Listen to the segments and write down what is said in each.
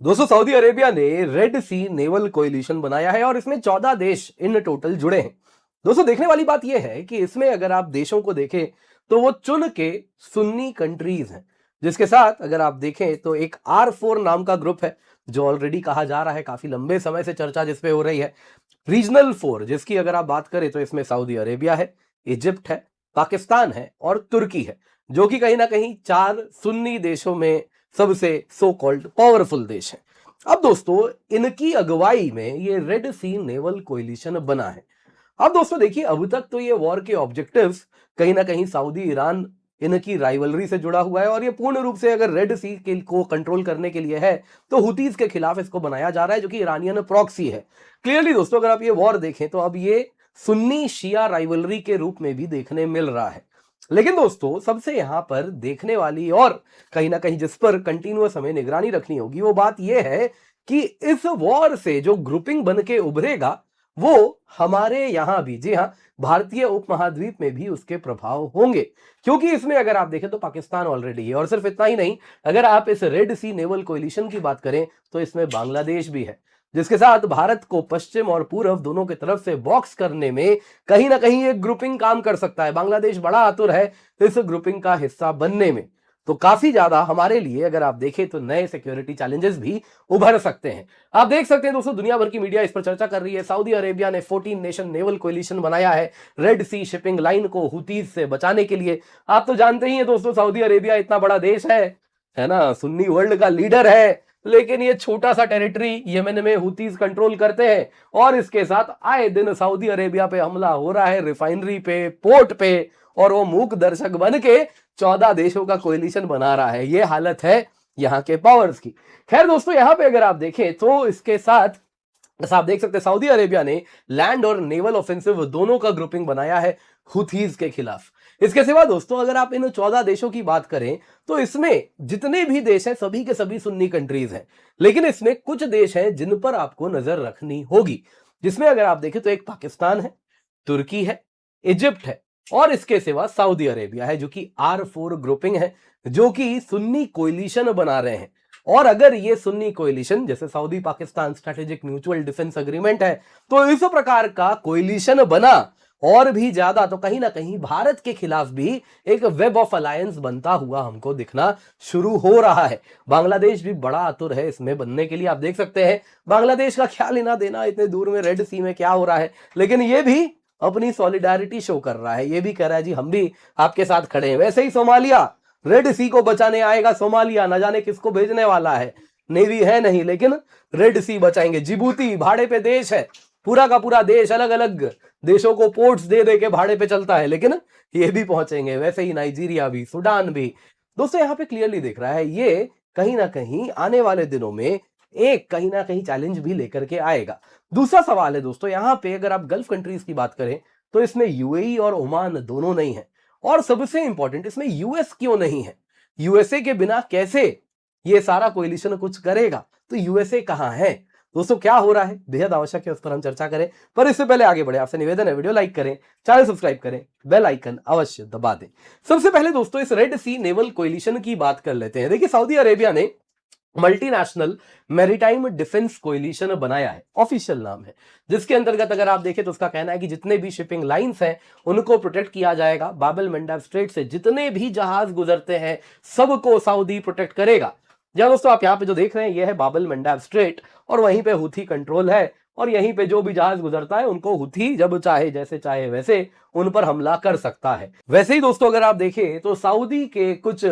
दोस्तों Saudi Arabia ने red सी naval coalition बनाया है और इसमें 14 देश इन टोटल जुड़े हैं। दोस्तों देखने वाली बात यह है कि इसमें अगर आप देशों को देखें तो वो चुन के सुन्नी कंट्रीज हैं, जिसके साथ अगर आप देखें तो एक R4 नाम का ग्रुप है जो ऑलरेडी कहा जा रहा है, काफी लंबे समय से चर्चा जिसपे हो रही है। रीजनल 4 जिसकी अगर आप बात करें तो इसमें सऊदी अरेबिया है, इजिप्ट है, पाकिस्तान है और तुर्की है, जो कि कहीं ना कहीं 4 सुन्नी देशों में सबसे सो कॉल्ड पावरफुल देश है। अब दोस्तों इनकी अगुवाई में ये रेड सी नेवल कोएलिशन बना है। अब दोस्तों देखिए, अब तक तो ये वॉर के ऑब्जेक्टिव्स कहीं ना कहीं सऊदी ईरान इनकी राइवलरी से जुड़ा हुआ है और ये पूर्ण रूप से अगर रेड सी के को कंट्रोल करने के लिए है तो हुतीज के खिलाफ इसको बनाया जा रहा है, जो कि ईरानियन प्रॉक्सी है। क्लियरली दोस्तों अगर आप ये वॉर देखें तो अब ये सुन्नी शिया राइवलरी के रूप में भी देखने मिल रहा है। लेकिन दोस्तों सबसे यहां पर देखने वाली और कहीं ना कहीं जिस पर कंटिन्यूअस हमें निगरानी रखनी होगी वो बात यह है कि इस वॉर से जो ग्रुपिंग बन के उभरेगा वो हमारे यहां भी, जी हां, भारतीय उपमहाद्वीप में भी उसके प्रभाव होंगे। क्योंकि इसमें अगर आप देखें तो पाकिस्तान ऑलरेडी है और सिर्फ इतना ही नहीं, अगर आप इस रेड सी नेवल कोएलिशन की बात करें तो इसमें बांग्लादेश भी है, जिसके साथ भारत को पश्चिम और पूर्व दोनों की तरफ से बॉक्स करने में कहीं ना कहीं एक ग्रुपिंग काम कर सकता है। बांग्लादेश बड़ा आतुर है इस ग्रुपिंग का हिस्सा बनने में, तो काफी ज्यादा हमारे लिए अगर आप देखें तो नए सिक्योरिटी चैलेंजेस भी उभर सकते हैं। आप देख सकते हैं दोस्तों दुनिया भर की मीडिया इस पर चर्चा कर रही है। सऊदी अरेबिया ने 14 नेशन नेवल कोएलिशन बनाया है रेड सी शिपिंग लाइन को हुतीज से बचाने के लिए। आप तो जानते ही हैं दोस्तों सऊदी अरेबिया इतना बड़ा देश है ना, सुन्नी वर्ल्ड का लीडर है, लेकिन ये छोटा सा टेरिटरी यमन में हुतीज कंट्रोल करते हैं और इसके साथ आए दिन सऊदी अरेबिया पे हमला हो रहा है, रिफाइनरी पे, पोर्ट पे, और वो मूक दर्शक बन के 14 देशों का कोएलिशन बना रहा है। ये हालत है यहाँ के पावर्स की। खैर दोस्तों यहाँ पे अगर आप देखें तो इसके साथ आप देख सकते हैं सऊदी अरेबिया ने लैंड और नेवल ऑफेंसिव दोनों का ग्रुपिंग बनाया है हुथीज के खिलाफ। इसके सिवा दोस्तों अगर आप इन 14 देशों की बात करें तो इसमें जितने भी देश हैं सभी के सभी सुन्नी कंट्रीज हैं, लेकिन इसमें कुछ देश हैं जिन पर आपको नजर रखनी होगी, जिसमें अगर आप देखें तो एक पाकिस्तान है, तुर्की है, इजिप्ट है और इसके सिवा सऊदी अरेबिया है, जो कि R4 ग्रुपिंग है, जो कि सुन्नी कोएलिशन बना रहे हैं। और अगर ये सुन्नी कोएलिशन जैसे Saudi Pakistan strategic mutual defence agreement है तो इस प्रकार का कोएलिशन बना और भी ज्यादा तो कहीं ना कहीं भारत के खिलाफ भी एक वेब ऑफ अलायंस बनता हुआ हमको दिखना शुरू हो रहा है। बांग्लादेश भी बड़ा आतुर है इसमें बनने के लिए। आप देख सकते हैं बांग्लादेश का ख्याल ही ना देना इतने दूर में रेड सी में क्या हो रहा है, लेकिन ये भी अपनी सॉलिडारिटी शो कर रहा है, ये भी कह रहा है जी हम भी आपके साथ खड़े हैं। वैसे ही सोमालिया रेड सी को बचाने आएगा, सोमालिया न जाने किसको भेजने वाला है, नेवी है नहीं लेकिन रेड सी बचाएंगे। जिबूती भाड़े पे देश है, पूरा का पूरा देश अलग अलग देशों को पोर्ट्स दे दे के भाड़े पे चलता है, लेकिन ये भी पहुंचेंगे। वैसे ही नाइजीरिया भी, सूडान भी। दोस्तों यहाँ पे क्लियरली दिख रहा है ये कहीं ना कहीं आने वाले दिनों में एक कहीं ना कहीं चैलेंज भी लेकर के आएगा। दूसरा सवाल है दोस्तों यहाँ पे अगर आप गल्फ कंट्रीज की बात करें तो इसमें यूएई और ओमान दोनों नहीं है, और सबसे इंपॉर्टेंट इसमें यूएस क्यों नहीं है। यूएसए के बिना कैसे ये सारा कोएलिशन कुछ करेगा, तो यूएसए कहां है दोस्तों, क्या हो रहा है, बेहद आवश्यक है, उस पर हम चर्चा करें। पर इससे पहले आगे बढ़े आपसे निवेदन है वीडियो लाइक करें, चैनल सब्सक्राइब करें, बेल आइकन अवश्य दबा दें। सबसे पहले दोस्तों इस रेड सी नेवल कोएलिशन की बात कर लेते हैं। देखिए सऊदी अरेबिया ने मल्टीनेशनल मैरीटाइम डिफेंस कोएलिशन बनाया है, ऑफिशियल नाम है, जिसके अंतर्गत अगर आप देखें तो उसका कहना है कि जितने भी शिपिंग लाइंस हैं उनको प्रोटेक्ट किया जाएगा। बाब एल मंडब स्ट्रेट से जितने भी जहाज गुजरते हैं सबको सऊदी प्रोटेक्ट करेगा। जहां दोस्तों आप यहाँ पे जो देख रहे हैं ये है बाब एल मंडब स्ट्रेट और वहीं पे हुथी कंट्रोल है और यहीं पे जो भी जहाज गुजरता है उनको हुथी जब चाहे जैसे चाहे वैसे उन पर हमला कर सकता है। वैसे ही दोस्तों अगर आप देखें तो सऊदी के कुछ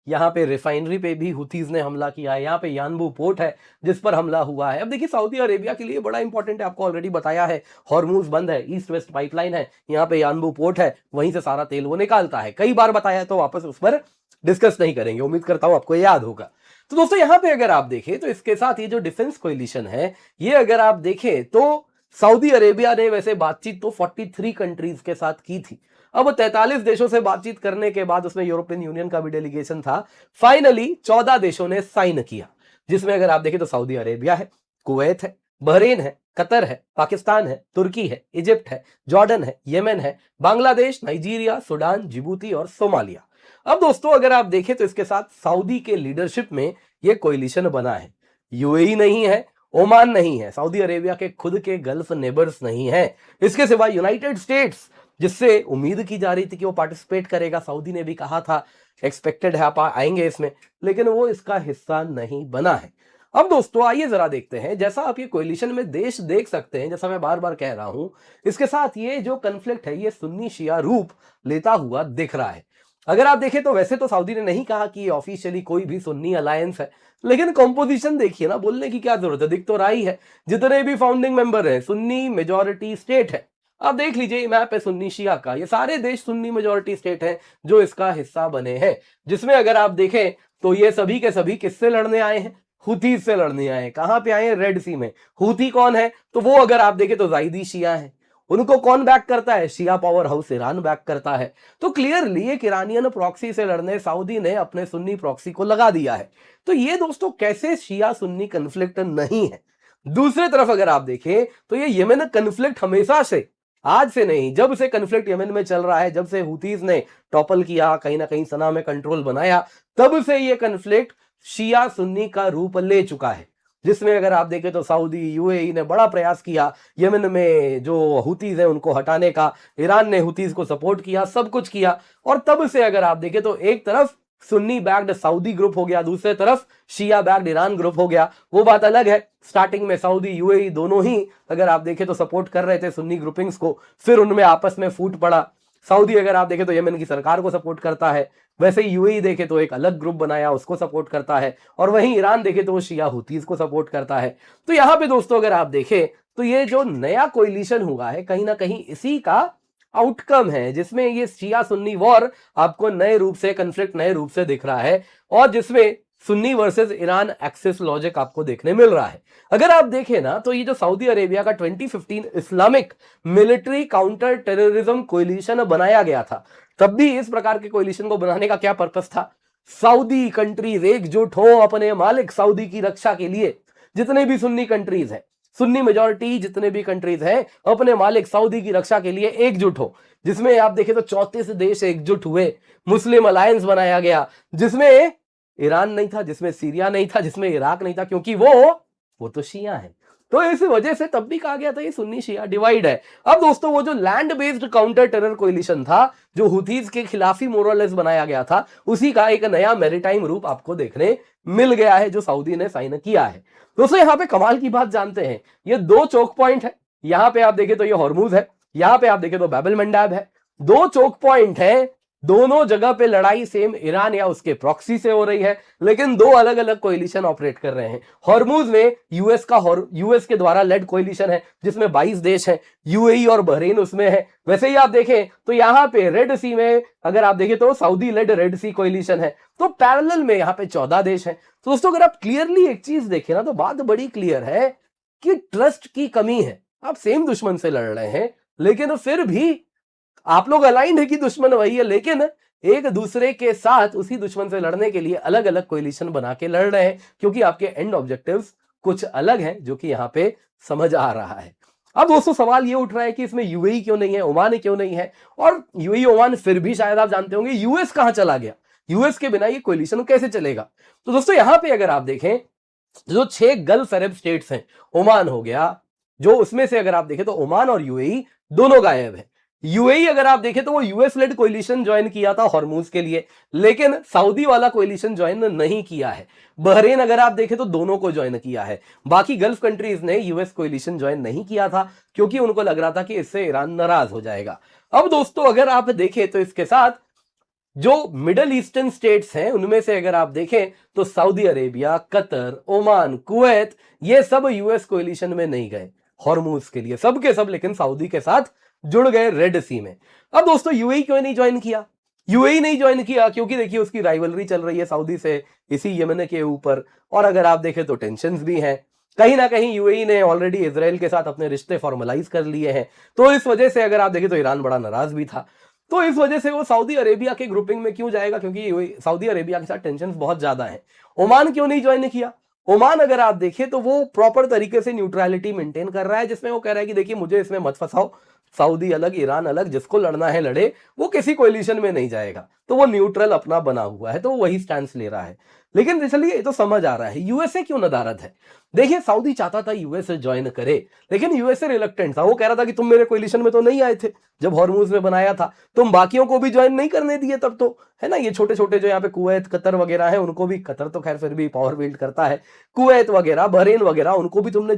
यहाँ पे रिफाइनरी पे भी हुतीज ने हमला किया है। यहाँ पे यानबू पोर्ट है जिस पर हमला हुआ है। अब देखिए सऊदी अरेबिया के लिए बड़ा इंपॉर्टेंट है, आपको ऑलरेडी बताया है, हॉर्मूज बंद है, ईस्ट वेस्ट पाइपलाइन है, यहाँ पे यानबू पोर्ट है, वहीं से सारा तेल वो निकालता है। कई बार बताया तो वापस उस पर डिस्कस नहीं करेंगे, उम्मीद करता हूं आपको याद होगा। तो दोस्तों यहाँ पे अगर आप देखें तो इसके साथ ये जो डिफेंस कोएलिशन है ये अगर आप देखें तो सऊदी अरेबिया ने वैसे बातचीत तो 43 कंट्रीज के साथ की थी। अब 43 देशों से बातचीत करने के बाद उसमें यूरोपियन यूनियन का भी डेलीगेशन था। फाइनली 14 देशों ने साइन किया, जिसमें अगर आप देखें तो सऊदी अरेबिया है, कुवैत है, बहरीन है, कतर है, पाकिस्तान है, तुर्की है, इजिप्ट है, जॉर्डन है, येमेन है, बांग्लादेश, नाइजीरिया, सूडान, जिबूती और सोमालिया। अब दोस्तों अगर आप देखें तो इसके साथ सऊदी के लीडरशिप में यह कोएलिशन बना है। यूएई नहीं है, ओमान नहीं है, सऊदी अरेबिया के खुद के गल्फ नेबर्स नहीं है। इसके सिवा यूनाइटेड स्टेट्स, जिससे उम्मीद की जा रही थी कि वो पार्टिसिपेट करेगा, सऊदी ने भी कहा था एक्सपेक्टेड है आप आएंगे इसमें, लेकिन वो इसका हिस्सा नहीं बना है। अब दोस्तों आइए जरा देखते हैं, जैसा आप ये कोलिशन में देश देख सकते हैं, जैसा मैं बार बार कह रहा हूं, इसके साथ ये जो कन्फ्लिक्ट है ये सुन्नी शिया रूप लेता हुआ दिख रहा है। अगर आप देखें तो वैसे तो सऊदी ने नहीं कहा कि ये ऑफिशियली कोई भी सुन्नी अलायंस है, लेकिन कॉम्पोजिशन देखिए ना, बोलने की क्या जरूरत है, दिख तो रहा ही है। जितने भी फाउंडिंग मेंबर हैं सुन्नी मेजॉरिटी स्टेट है। आप देख लीजिए मैप है सुन्नी शिया का, ये सारे देश सुन्नी मेजॉरिटी स्टेट हैं जो इसका हिस्सा बने हैं। जिसमें अगर आप देखें तो ये सभी के सभी किससे लड़ने आए हैं, हुतीज से लड़ने आए हैं। कहां पे आए हैं, रेड सी में। हुती कौन है, तो वो अगर आप देखें तो जायदी शिया है। उनको कौन बैक करता है, शिया पावर हाउस ईरान बैक करता है। तो क्लियरली एक ईरानियन प्रॉक्सी से लड़ने सऊदी ने अपने सुन्नी प्रॉक्सी को लगा दिया है। तो ये दोस्तों कैसे शिया सुन्नी कन्फ्लिक्ट नहीं है। दूसरी तरफ अगर आप देखें तो ये यमन कन्फ्लिक्ट हमेशा से, आज से नहीं, जब से कन्फ्लिक्ट यमन में चल रहा है, जब से हुतीज ने टॉपल किया, कहीं ना कहीं सना में कंट्रोल बनाया, तब से ये कन्फ्लिक्ट शिया सुन्नी का रूप ले चुका है। जिसमें अगर आप देखें तो सऊदी यूएई ने बड़ा प्रयास किया यमन में जो हुतीज है उनको हटाने का, ईरान ने हुतीज को सपोर्ट किया, सब कुछ किया। और तब से अगर आप देखें तो एक तरफ सुन्नी बैक्ड सऊदी ग्रुप हो गया, दूसरे तरफ शिया बैक्ड ईरान ग्रुप हो गया। वो बात अलग है, स्टार्टिंग में सऊदी यूएई दोनों ही अगर आप देखें तो सपोर्ट कर रहे थे सुन्नी ग्रुपिंग्स को, फिर उनमें आपस में फूट पड़ा। सऊदी अगर आप देखें तो यमन की सरकार को सपोर्ट करता है, वैसे ही यूएई देखे तो एक अलग ग्रुप बनाया उसको सपोर्ट करता है, और वहीं ईरान देखे तो वो शिया हुतीज को सपोर्ट करता है। तो यहां पे दोस्तों अगर आप देखें तो ये जो नया कोलिशन हुआ है कहीं ना कहीं इसी का आउटकम है, जिसमें ये शिया सुन्नी वॉर आपको नए रूप से, कन्फ्लिक्ट नए रूप से दिख रहा है, और जिसमें Sunni versus Iran axis logic आपको देखने मिल रहा है। अगर आप देखें ना तो ये जो सऊदी अरेबिया का 2015 Islamic military counter terrorism coalition बनाया गया था, तब भी इस प्रकार के कोलिशन को बनाने का क्या पर्पस था, सऊदी कंट्रीज एकजुट हो अपने मालिक सऊदी की रक्षा के लिए। जितने भी सुन्नी कंट्रीज हैं, सुन्नी मेजॉरिटी जितने भी कंट्रीज हैं, अपने मालिक सऊदी की रक्षा के लिए एकजुट हो। जिसमें आप देखें तो 34 देश एकजुट हुए, मुस्लिम अलायंस बनाया गया, जिसमें ईरान नहीं था, जिसमें सीरिया नहीं था, जिसमें इराक नहीं था, क्योंकि वो तो शिया है। तो इस वजह से तब भी कहा गया था ये सुन्नी शिया डिवाइड है। अब दोस्तों वो जो land based counter terror coalition था जो हुतीज के खिलाफ ही मोरलेस बनाया गया था, उसी का एक नया मैरीटाइम रूप आपको देखने मिल गया है जो सऊदी ने साइन किया है। दोस्तों यहां पे कमाल की बात जानते हैं, ये दो चोक पॉइंट है। यहां पे आप देखें तो ये हॉर्मूज है, यहां पे आप देखें तो बाब एल मंडाब है। दो चोक पॉइंट है, दोनों जगह पे लड़ाई सेम ईरान या उसके प्रॉक्सी से हो रही है, लेकिन दो अलग अलग कोलिशन ऑपरेट कर रहे हैं। हॉर्मूज में यूएस के द्वारा लेड कोलिशन है जिसमें 22 देश हैं, यूएई और बहरीन उसमें है। वैसे ही आप देखें तो यहां पे रेड सी में अगर आप देखें तो सऊदी लेड रेड सी कोलिशन है, तो पैरेलल में यहां पे 14 देश हैं। तो दोस्तों अगर आप क्लियरली एक चीज देखें ना तो बात बड़ी क्लियर है कि ट्रस्ट की कमी है। आप सेम दुश्मन से लड़ रहे हैं, लेकिन फिर भी आप लोग अलाइंड है कि दुश्मन वही है, लेकिन एक दूसरे के साथ उसी दुश्मन से लड़ने के लिए अलग अलग कोलिशन बना के लड़ रहे हैं, क्योंकि आपके एंड ऑब्जेक्टिव्स कुछ अलग हैं, जो कि यहां पे समझ आ रहा है। अब दोस्तों सवाल ये उठ रहा है कि इसमें यूएई क्यों नहीं है, ओमान क्यों नहीं है, और यूएई ओमान फिर भी शायद आप जानते होंगे यूएस कहां चला गया, यूएस के बिना ये कोलिशन कैसे चलेगा। तो दोस्तों यहां पे अगर आप देखें जो 6 गल्फ अरब स्टेट्स हैं, ओमान हो गया, जो उसमें से अगर आप देखें तो ओमान और यूएई दोनों गायब है। यूएई अगर आप देखें तो वो यूएस लेड कोलिशन ज्वाइन किया था हॉर्मूज के लिए, लेकिन सऊदी वाला कोलिशन ज्वाइन नहीं किया है। बहरीन अगर आप देखें तो दोनों को ज्वाइन किया है। बाकी गल्फ कंट्रीज ने यूएस कोलिशन ज्वाइन नहीं किया था, क्योंकि उनको लग रहा था कि इससे ईरान नाराज हो जाएगा। अब दोस्तों अगर आप देखें तो इसके साथ जो मिडल ईस्टर्न स्टेट्स हैं उनमें से अगर आप देखें तो Saudi Arabia, Qatar, Oman, Kuwait, ये सब यूएस कोलिशन में नहीं गए हॉर्मूज के लिए, सब के सब लेकिन सऊदी के साथ जुड़ गए रेड सी में। अब दोस्तों यूएई क्यों नहीं ज्वाइन किया, यूएई नहीं ज्वाइन किया क्योंकि देखिए उसकी राइवलरी चल रही है सऊदी से इसी यमन के ऊपर, और अगर आप देखें तो टेंशंस भी हैं। कहीं ना कहीं यूएई ने ऑलरेडी इजराइल के साथ अपने रिश्ते फॉर्मलाइज कर लिए हैं, तो इस वजह से अगर आप देखें तो ईरान बड़ा नाराज भी था। तो इस वजह से वो सऊदी अरेबिया के ग्रुपिंग में क्यों जाएगा, क्योंकि सऊदी अरेबिया के साथ टेंशन बहुत ज्यादा है। ओमान क्यों नहीं ज्वाइन किया, ओमान अगर आप देखें तो वो प्रॉपर तरीके से न्यूट्रलिटी मेंटेन कर रहा है, जिसमें वो कह रहा है कि देखिए मुझे इसमें मत फंसाओ, सऊदी अलग, ईरान अलग, जिसको लड़ना है लड़े, वो किसी कोलिशन में नहीं जाएगा। तो वो न्यूट्रल अपना बना हुआ है, तो वो वही स्टैंड ले रहा है। लेकिन चलिए ये तो समझ आ रहा है, यूएसए क्यों नदारद है। देखिए सऊदी चाहता था यूएसए ज्वाइन करे, लेकिन यूएसए रिलक्टेंट था। वो कह रहा था कि तुम मेरे कोलिशन में तो नहीं आए थे जब हॉर्मूज में बनाया था, तुम बाकियों को भी ज्वाइन नहीं करने दिए तब तो, है ना। ये छोटे छोटे जो यहाँ पे कुवैत, कतर वगैरह है, उनको भी, कतर तो खैर फिर भी पावर बिल्ड करता है, कुवैत वगैरह, बहरीन वगैरह, उनको भी तुमने